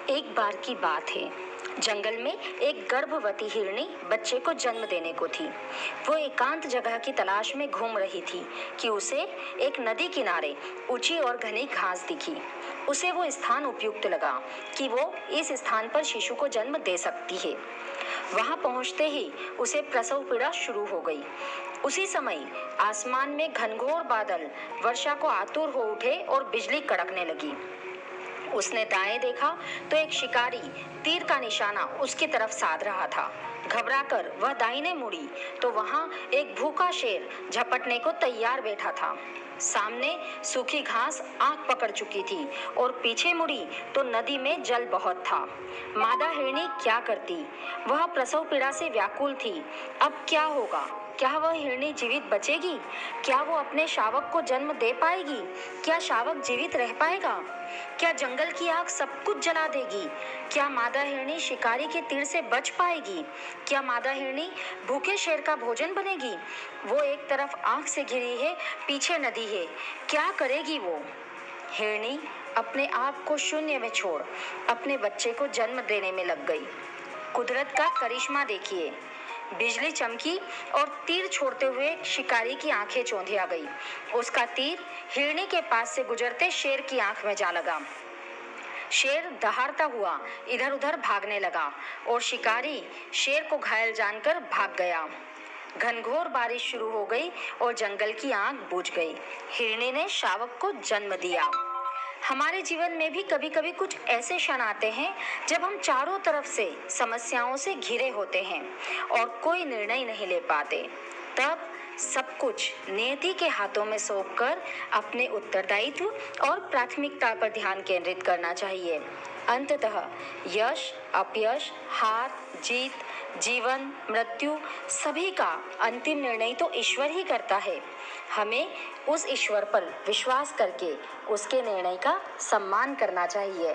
एक बार की बात है। जंगल में एक गर्भवती हिरनी बच्चे को जन्म देने को थी। वो एकांत जगह की तलाश में घूम रही थी कि उसे एक नदी किनारे ऊंची और घनी घास दिखी। उसे वो स्थान उपयुक्त लगा कि वो इस स्थान पर शिशु को जन्म दे सकती है। वहां पहुंचते ही उसे प्रसव पीड़ा शुरू हो गई। उसी समय आसमान में घनघोर बादल वर्षा को आतुर हो उठे और बिजली कड़कने लगी। उसने दाएं देखा तो एक शिकारी तीर का निशाना उसकी तरफ साध रहा था। घबराकर वह दाहिने मुड़ी तो वहां एक भूखा शेर झपटने को तैयार बैठा था। सामने सूखी घास आंख पकड़ चुकी थी और पीछे मुड़ी तो नदी में जल बहुत था। मादा हिरनी क्या करती? वह प्रसव पीड़ा से व्याकुल थी। अब क्या होगा? क्या वह हिरनी जीवित बचेगी? क्या वो अपने शावक को जन्म दे पाएगी? क्या शावक जीवित रह पाएगा? क्या जंगल की आग सब कुछ जला देगी? क्या मादा हिरनी शिकारी के तीर से बच पाएगी? क्या मादा हिरनी भूखे शेर का भोजन बनेगी? वो एक तरफ आग से घिरी है, पीछे नदी है। क्या करेगी वो? हिरनी अपने आप को शून्य में छोड़ अपने बच्चे को जन्म देने में लग गई। कुदरत का करिश्मा देखिए। बिजली चमकी और तीर छोड़ते हुए शिकारी की आंखें चौंधिया गई। उसका तीर हिरनी के पास से गुजरते शेर की आंख में जा लगा। शेर दहाड़ता हुआ इधर उधर भागने लगा और शिकारी शेर को घायल जानकर भाग गया। घनघोर बारिश शुरू हो गई और जंगल की आग बुझ गई। हिरनी ने शावक को जन्म दिया। हमारे जीवन में भी कभी कभी कुछ ऐसे क्षण आते हैं जब हम चारों तरफ से समस्याओं से घिरे होते हैं और कोई निर्णय नहीं ले पाते। तब सब कुछ नियति के हाथों में सौंपकर अपने उत्तरदायित्व और प्राथमिकता पर ध्यान केंद्रित करना चाहिए। अंततः यश, अपयश, हार, जीत, जीवन, मृत्यु सभी का अंतिम निर्णय तो ईश्वर ही करता है। हमें उस ईश्वर पर विश्वास करके उसके निर्णय का सम्मान करना चाहिए।